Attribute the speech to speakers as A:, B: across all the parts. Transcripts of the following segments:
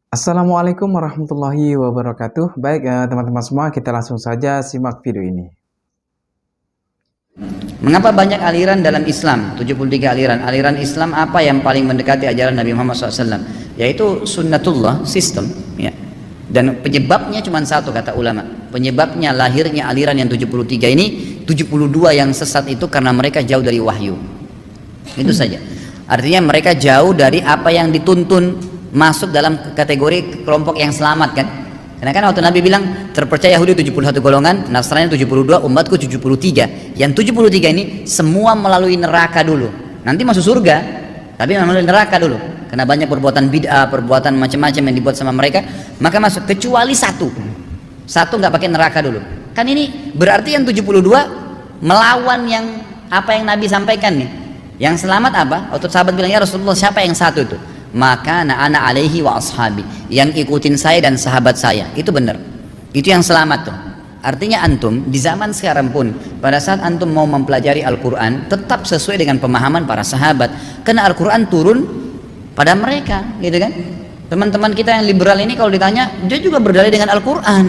A: Assalamualaikum warahmatullahi wabarakatuh. Baik, teman-teman semua, kita langsung saja simak video ini.
B: Mengapa banyak aliran dalam Islam? 73 aliran. Aliran Islam apa yang paling mendekati ajaran Nabi Muhammad SAW? Yaitu sunnatullah, sistem. Ya. Dan penyebabnya cuma satu, kata ulama. Penyebabnya lahirnya aliran yang 73 ini, 72 yang sesat itu karena mereka jauh dari wahyu. Itu saja. Artinya mereka jauh dari apa yang dituntun, masuk dalam kategori kelompok yang selamat kan. Karena kan waktu Nabi bilang terpercaya Yahudi 71 golongan, Nasrani 72, umatku 73. Yang 73 ini semua melalui neraka dulu. Nanti masuk surga, tapi melalui neraka dulu. Karena banyak perbuatan bid'ah, perbuatan macam-macam yang dibuat sama mereka, maka masuk kecuali satu. Satu nggak pakai neraka dulu. Kan ini berarti yang 72 melawan yang apa yang Nabi sampaikan nih. Yang selamat apa? Waktu sahabat bilang, ya Rasulullah, siapa yang satu itu? Maka ana alaihi wa ashabi, yang ikutin saya dan sahabat saya. Itu benar, itu yang selamat tuh. Artinya antum di zaman sekarang pun, pada saat antum mau mempelajari Al-Quran, tetap sesuai dengan pemahaman para sahabat, karena Al-Quran turun pada mereka, gitu kan. Teman-teman kita yang liberal ini kalau ditanya, dia juga berdalil dengan Al-Quran,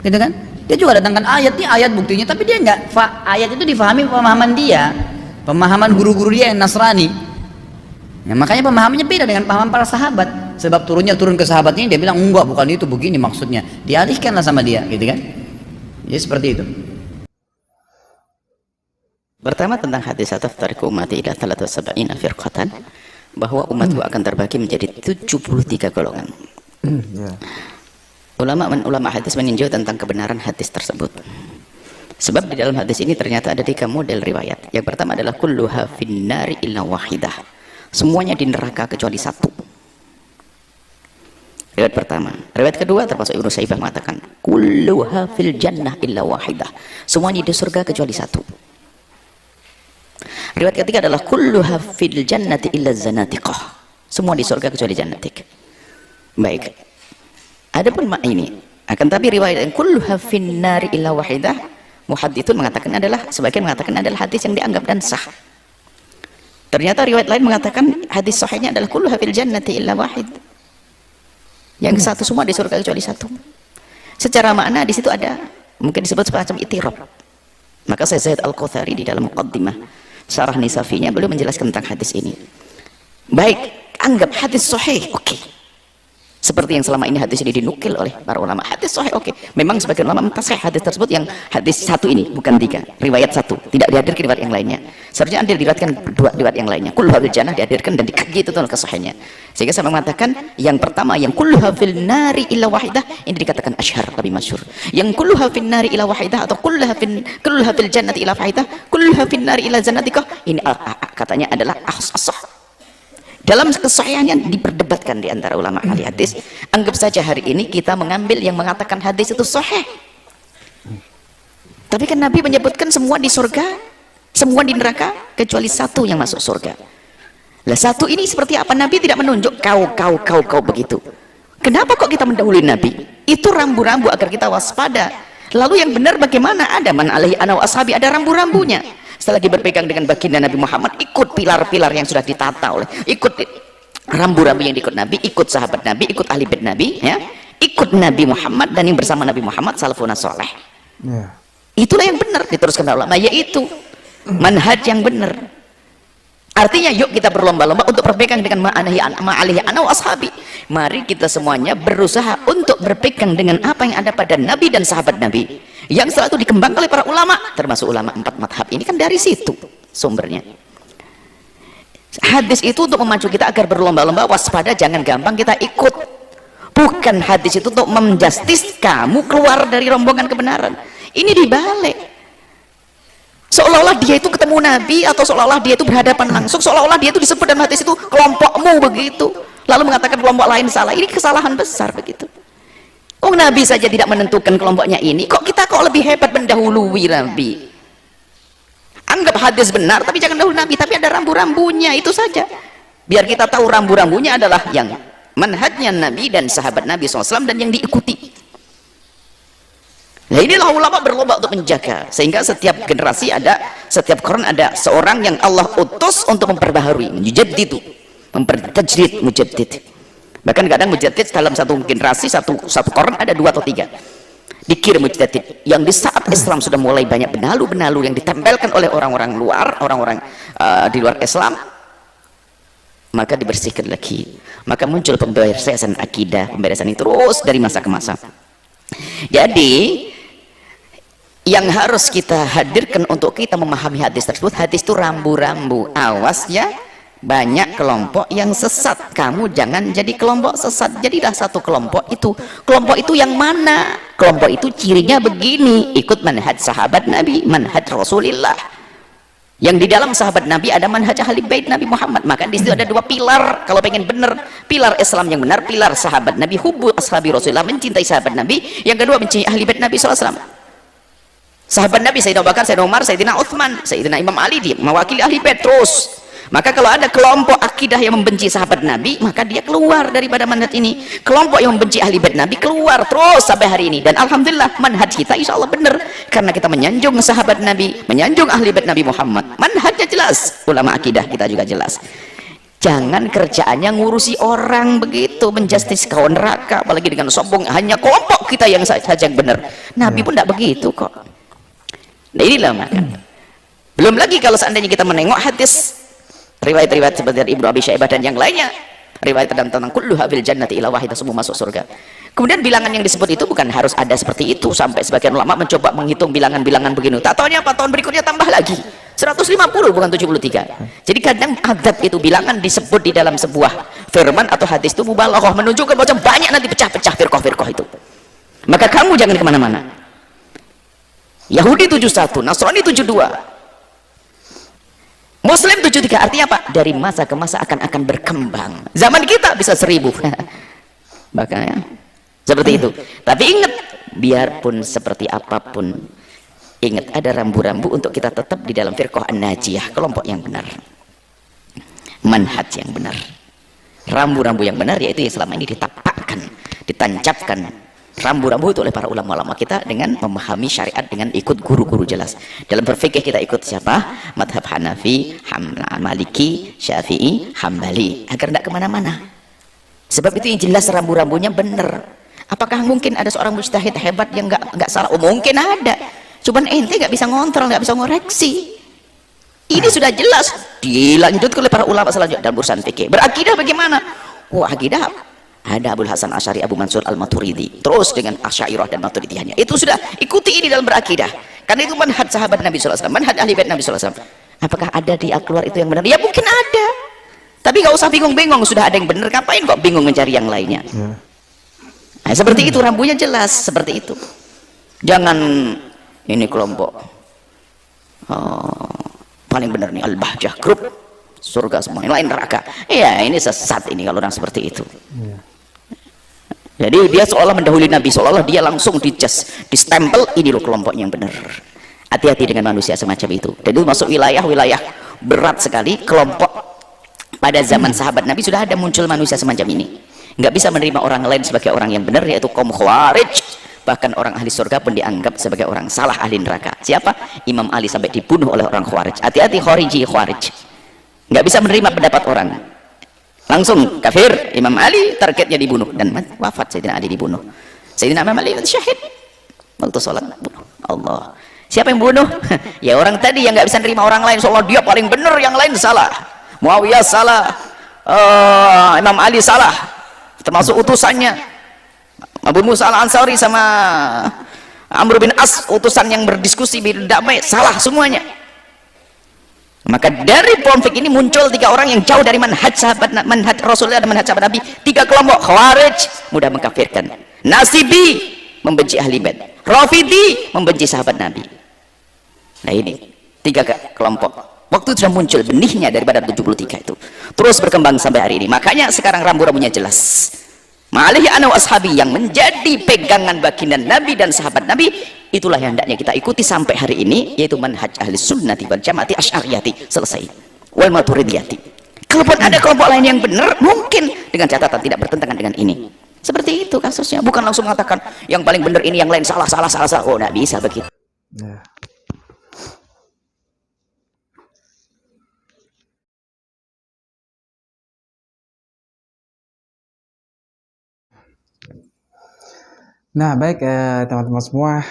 B: gitu kan. Dia juga datangkan ayat, nih ayat buktinya, tapi dia nggak, ayat itu difahami pemahaman dia, pemahaman guru-guru dia yang Nasrani. Ya, makanya pemahamannya beda dengan pemahaman para sahabat. Sebab turun ke sahabat ini, dia bilang enggak, bukan itu, begini maksudnya. Dialihkanlah sama dia, gitu kan. Jadi seperti itu.
C: Pertama tentang hadis taftariqu ummati ila 73 firqatan, bahwa umatku akan terbagi menjadi 73 golongan. Ulama hadis meninjau tentang kebenaran hadis tersebut. Sebab di dalam hadis ini ternyata ada 3 model riwayat. Yang pertama adalah kulluha finnari illa wahidah. Semuanya di neraka kecuali satu. Riwayat pertama. Riwayat kedua termasuk Ibnu Saibah mengatakan kulluha fil jannah illa wahidah. Semuanya di surga kecuali satu. Riwayat ketiga adalah kulluha fil jannati illa zanatiqah. Semua di surga kecuali jannatik. Baik. Adapun ini akan tapi riwayat yang kulluha fin nari illa wahidah, muhadditsun mengatakan adalah, sebagian mengatakan adalah hadis yang dianggap dan sah. Ternyata riwayat lain mengatakan hadis sahihnya adalah kulluha fil jannati illa wahid. Yang satu semua di surga kecuali satu. Secara makna di situ ada mungkin disebut semacam itirab. Maka saya Zaid Al-Quthari di dalam muqaddimah Syarah Nisafinya beliau menjelaskan tentang hadis ini. Baik, anggap hadis sahih, oke. Seperti yang selama ini hadis ini dinukil oleh para ulama, hadis sahih, oke. Memang sebagian ulama mentasih hadis tersebut yang hadis satu ini, bukan 3, riwayat satu, tidak dihadirkan riwayat yang lainnya. Seharusnya ada diriwayatkan 2 riwayat yang lainnya. Kulluha fil jannah dihadirkan dan dikaji itu kesahihnya. Sehingga saya mengatakan yang pertama yang kulluha fil nari illa wahidah ini dikatakan asyhar, lebih masyhur. Yang kulluha fil nari illa wahidah atau kulluha fil jannati illa wahidah, kulluha fil nari illa zannatikah, ini katanya adalah asah. Dalam kesahihannya diperdebatkan di antara ulama ahli hadis. Anggap saja hari ini kita mengambil yang mengatakan hadis itu sahih. Tapi kan Nabi menyebutkan semua di surga, semua di neraka, kecuali satu yang masuk surga. Lah satu ini seperti apa? Nabi tidak menunjuk kau begitu. Kenapa kok kita mendahului Nabi? Itu rambu-rambu agar kita waspada. Lalu yang benar bagaimana? Ada man alaihi ana wa ashabi, ada rambu-rambunya. Selagi berpegang dengan baginda Nabi Muhammad, ikut pilar-pilar yang sudah ditata oleh, ikut rambu-rambu yang diikut Nabi, ikut sahabat Nabi, ikut ahli bait Nabi, ya, ikut Nabi Muhammad dan yang bersama Nabi Muhammad salafun saleh. Itulah yang benar, diteruskan ulama, yaitu manhaj yang benar. Artinya yuk kita berlomba-lomba untuk berpegang dengan ma'alihi ana wa ashabi. Mari kita semuanya berusaha untuk berpegang dengan apa yang ada pada Nabi dan sahabat Nabi, yang selalu dikembangkan oleh para ulama, termasuk ulama 4 madhab ini kan dari situ sumbernya. Hadis itu untuk memacu kita agar berlomba-lomba waspada, jangan gampang kita ikut. Bukan hadis itu untuk menjustis kamu keluar dari rombongan kebenaran. Ini dibalik, seolah-olah dia itu ketemu Nabi, atau seolah-olah dia itu berhadapan langsung, seolah-olah dia itu disebut dalam hadis itu kelompokmu begitu, lalu mengatakan kelompok lain salah. Ini kesalahan besar begitu. Oh, Nabi saja tidak menentukan kelompoknya ini, kok kita kok lebih hebat mendahului Nabi? Anggap hadis benar tapi jangan dahulu Nabi, tapi ada rambu-rambunya, itu saja. Biar kita tahu rambu-rambunya adalah yang manhajnya Nabi dan sahabat Nabi SAW dan yang diikuti. Nah, inilah ulama berlomba untuk menjaga, sehingga setiap generasi ada, setiap koran ada seorang yang Allah utus untuk memperbaharui, mujaddid, mempertajdid, mujaddid. Bahkan kadang mujtahid dalam satu generasi, satu koran ada 2 atau 3 dikirim mujtahid yang di saat Islam sudah mulai banyak benalu-benalu yang ditempelkan oleh orang-orang luar, orang-orang di luar Islam, maka dibersihkan lagi, maka muncul pemberesan akidah, pemberesan ini terus dari masa ke masa. Jadi yang harus kita hadirkan untuk kita memahami hadis tersebut, hadis itu rambu-rambu, awas ya, banyak kelompok yang sesat, kamu jangan jadi kelompok sesat, jadilah satu kelompok itu. Kelompok itu yang mana? Kelompok itu cirinya begini, ikut manhaj sahabat Nabi, manhaj Rasulullah, yang di dalam sahabat Nabi ada manhaj ahli bait Nabi Muhammad. Maka di situ ada 2 pilar kalau pengen benar, pilar Islam yang benar, pilar sahabat Nabi, hubbu ashabi Rasulullah, mencintai sahabat Nabi, yang kedua mencintai ahli bait Nabi SAW. Sahabat Nabi Sayyidina Abu Bakar, Sayyidina Umar, Sayyidina Uthman, Sayyidina Imam Ali, dia mewakili ahli bait terus. Maka kalau ada kelompok akidah yang membenci sahabat Nabi, maka dia keluar daripada manhaj ini. Kelompok yang membenci ahli bait Nabi keluar terus sampai hari ini. Dan alhamdulillah manhaj kita insya Allah benar, karena kita menyanjung sahabat Nabi, menyanjung ahli bait Nabi Muhammad. Manhajnya jelas, ulama akidah kita juga jelas. Jangan kerjaannya ngurusi orang begitu, menjustis kawan neraka, apalagi dengan sombong hanya kelompok kita yang saja yang benar. Nabi pun tidak begitu kok. Nah inilah maka. Belum lagi kalau seandainya kita menengok hadis riwayat-riwayat seperti dari Ibnu Abi Syaibah dan yang lainnya, riwayat tentang kulluha fil jannati illa wahidah, semua masuk surga. Kemudian bilangan yang disebut itu bukan harus ada seperti itu, sampai sebagian ulama mencoba menghitung bilangan-bilangan begini. Tak taunya apa, tahun berikutnya tambah lagi 150 bukan 73. Jadi kadang adab itu bilangan disebut di dalam sebuah firman atau hadis itu mubalaghah, menunjukkan bahwa banyak nanti pecah-pecah firqah-firqah itu. Maka kamu jangan kemana-mana. Yahudi 71, Nasrani 72, Muslim 73, artinya apa? Dari masa ke masa akan berkembang. Zaman kita bisa 1000. Makanya seperti itu. Tapi ingat, biarpun seperti apapun, ingat ada rambu-rambu untuk kita tetap di dalam firqah an-najiyah, kelompok yang benar, manhaj yang benar, rambu-rambu yang benar, yaitu yang selama ini ditapakkan, ditancapkan rambu-rambu itu oleh para ulama-ulama kita dengan memahami syariat, dengan ikut guru-guru jelas. Dalam berfikih kita ikut siapa? Madhab Hanafi, Maliki, Syafi'i, Hambali, agar tidak kemana-mana. Sebab itu yang jelas rambu-rambunya benar. Apakah mungkin ada seorang mujtahid hebat yang nggak salah? Oh, mungkin ada. Cuman ente nggak bisa ngontrol, nggak bisa ngoreksi. Ini sudah jelas dilanjutkan oleh para ulama selanjutnya dalam urusan fikih. Berakidah bagaimana? Oh, akidah ada Abul Hasan Asy'ari, Abu Mansur Al-Maturidi, terus dengan Asy'ariyah dan Maturidiyahnya. Itu sudah ikuti ini dalam berakidah. Karena itu manhaj sahabat Nabi sallallahu alaihi wasallam, manhaj ahli bait Nabi sallallahu alaihi wasallam. Apakah ada di keluar itu yang benar? Ya mungkin ada. Tapi nggak usah bingung-bingung, sudah ada yang benar, ngapain kok bingung mencari yang lainnya? Nah, seperti itu, rambunya jelas seperti itu. Jangan ini kelompok paling benar nih Al-Bahjah Group, surga semua, yang lain neraka. Iya, ini sesat ini kalau orang seperti itu. Jadi dia seolah mendahului Nabi, seolah dia langsung distempel, ini loh kelompok yang benar. Hati-hati dengan manusia semacam itu. Dan itu masuk wilayah-wilayah berat sekali. Kelompok pada zaman sahabat Nabi sudah ada muncul manusia semacam ini. Nggak bisa menerima orang lain sebagai orang yang benar, yaitu kaum Khawarij. Bahkan orang ahli surga pun dianggap sebagai orang salah, ahli neraka. Siapa? Imam Ali sampai dibunuh oleh orang Khawarij. Hati-hati Khawarij. Nggak bisa menerima pendapat orang, langsung kafir. Imam Ali targetnya dibunuh dan wafat. Sayyidina Ali dibunuh. Sayyidina Imam Ali syahid waktu sholat, bunuh Allah. Siapa yang bunuh? Ya orang tadi yang nggak bisa menerima orang lain, seolah dia paling benar, yang lain salah. Muawiyah salah, Imam Ali salah, termasuk utusannya Abu Musa Al-Ansari sama Amr bin As, utusan yang berdiskusi berdamai, salah semuanya. Maka dari konflik ini muncul 3 orang yang jauh dari manhaj sahabat, manhaj Rasulullah dan manhaj sahabat Nabi. 3 kelompok. Khawarij mudah mengkafirkan, Nasibi membenci ahli bait, Rafidi membenci sahabat Nabi. Nah ini 3 kelompok. Waktu itu sudah muncul benihnya daripada 73 itu, terus berkembang sampai hari ini. Makanya sekarang rambu-rambunya jelas. Ma'alihi ana wa ashabi, yang menjadi pegangan baginda Nabi dan sahabat Nabi, itulah yang hendaknya kita ikuti sampai hari ini, yaitu manhaj ahli sunnati wal jamaati asy'ariyati, selesai, wal maturidiyati. Kalaupun ada kelompok lain yang benar, mungkin dengan catatan tidak bertentangan dengan ini. Seperti itu kasusnya, bukan langsung mengatakan yang paling benar ini, yang lain salah. Oh, tidak bisa begitu.
A: Nah, baik teman-teman semua,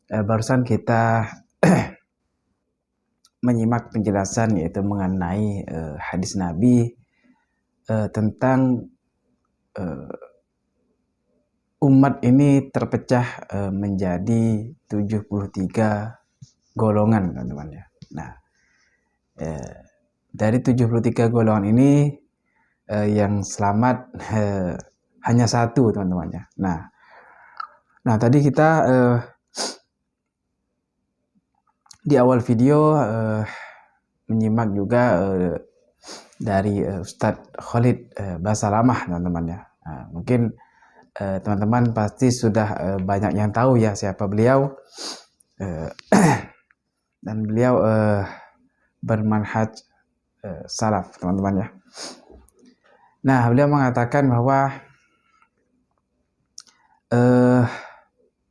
A: barusan kita menyimak penjelasan yaitu mengenai hadis Nabi tentang umat ini terpecah menjadi 73 golongan, teman-teman ya. Nah, dari 73 golongan ini yang selamat hanya satu, teman-teman ya. Nah, tadi kita di awal video menyimak juga dari Ustadz Khalid Basalamah, teman-teman ya. Nah, mungkin teman-teman pasti sudah banyak yang tahu ya siapa beliau, dan beliau bermanhaj salaf, teman-teman ya. Nah, beliau mengatakan bahwa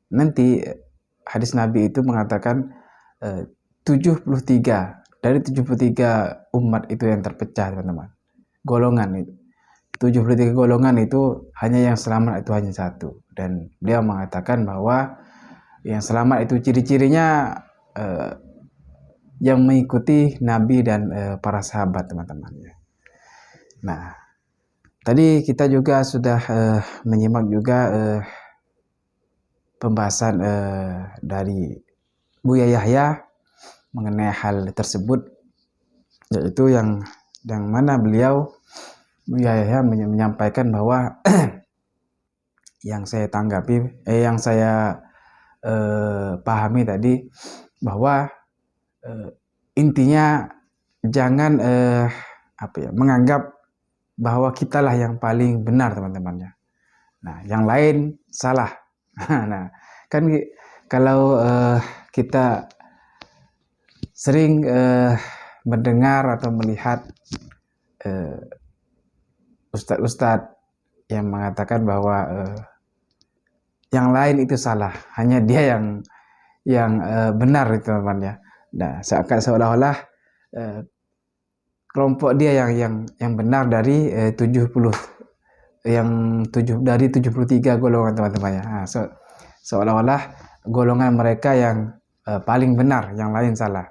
A: nanti hadis Nabi itu mengatakan 73 dari 73 umat itu yang terpecah, teman-teman. Golongan itu 73 golongan itu hanya yang selamat itu hanya satu, dan beliau mengatakan bahwa yang selamat itu ciri-cirinya yang mengikuti Nabi dan para sahabat, teman-teman ya. Nah, tadi kita juga sudah menyimak juga pembahasan dari Buya Yahya mengenai hal tersebut, yaitu yang mana beliau Buya Yahya menyampaikan bahwa yang saya tanggapi, yang saya pahami tadi, bahwa intinya jangan menganggap bahwa kitalah yang paling benar, teman-teman ya. Nah, yang lain salah. Nah, kan kalau kita sering mendengar atau melihat ustadz-ustadz yang mengatakan bahwa yang lain itu salah, hanya dia yang benar, teman-teman ya. Nah, seolah-olah kelompok dia yang benar dari 73 golongan, teman-teman ya. Nah, seolah-olah golongan mereka yang paling benar, yang lain salah.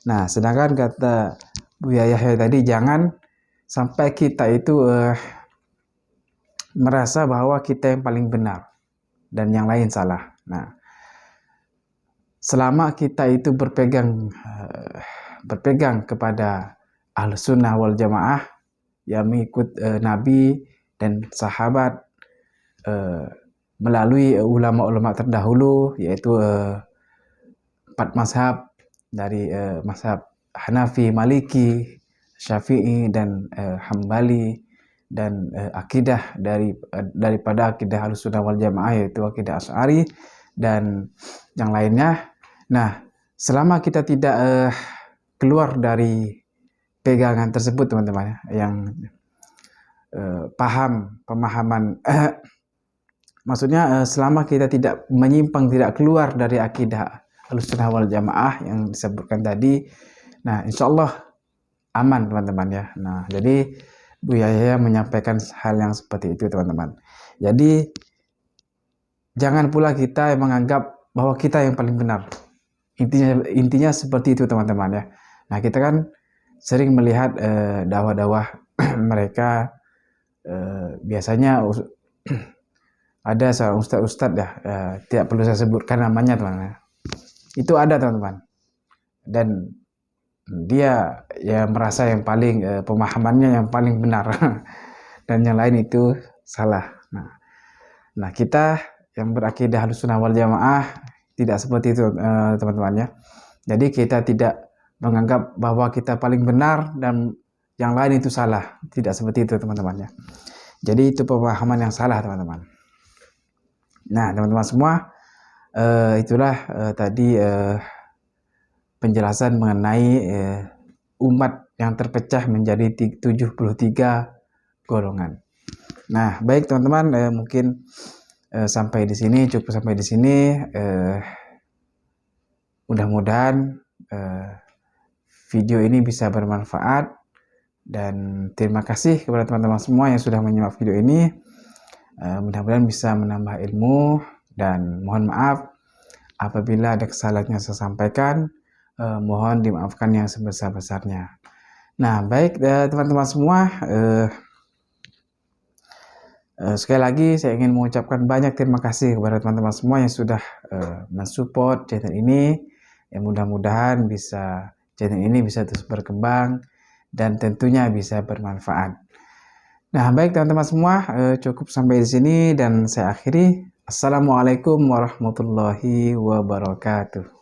A: Nah, sedangkan kata Buya Yahya tadi, jangan sampai kita itu merasa bahwa kita yang paling benar dan yang lain salah. Nah, selama kita itu berpegang kepada Ahlus Sunnah wal Jamaah, yang mengikut Nabi dan sahabat melalui ulama-ulama terdahulu, yaitu 4 mazhab dari mazhab Hanafi, Maliki, Syafi'i, dan Hambali, dan akidah daripada akidah Ahlus Sunnah wal Jamaah, yaitu akidah Asy'ari dan yang lainnya. Nah, selama kita tidak keluar dari pegangan tersebut, teman-teman, yang pemahaman maksudnya selama kita tidak menyimpang, tidak keluar dari akidah Ahlus Sunnah wal Jamaah yang disebutkan tadi, nah insyaallah aman, teman-teman ya. Nah, jadi Buya Yahya menyampaikan hal yang seperti itu, teman-teman. Jadi jangan pula kita yang menganggap bahwa kita yang paling benar. Intinya seperti itu, teman-teman ya. Nah, kita kan sering melihat dakwah-dakwah mereka, biasanya ada seorang ustadz ya, tidak perlu saya sebutkan namanya, teman-teman. Itu ada, teman-teman, dan dia ya merasa yang paling pemahamannya yang paling benar dan yang lain itu salah. Nah, kita yang berakidah Ahlus Sunnah wal Jamaah tidak seperti itu, teman-teman ya. Jadi kita tidak menganggap bahwa kita paling benar dan yang lain itu salah, tidak seperti itu, teman-teman ya. Jadi itu pemahaman yang salah, teman-teman. Nah, teman-teman semua, itulah tadi penjelasan mengenai umat yang terpecah menjadi 73 golongan. Nah, baik teman-teman, mungkin sampai di sini, cukup sampai di sini. Mudah-mudahan video ini bisa bermanfaat, dan terima kasih kepada teman-teman semua yang sudah menyimak video ini. Mudah-mudahan bisa menambah ilmu, dan mohon maaf apabila ada kesalahan yang saya sampaikan. Mohon dimaafkan yang sebesar-besarnya. Nah, baik teman-teman semua, sekali lagi saya ingin mengucapkan banyak terima kasih kepada teman-teman semua yang sudah mensupport channel ini. Mudah-mudahan channel ini bisa terus berkembang dan tentunya bisa bermanfaat. Nah, baik teman-teman semua, cukup sampai di sini dan saya akhiri. Assalamualaikum warahmatullahi wabarakatuh.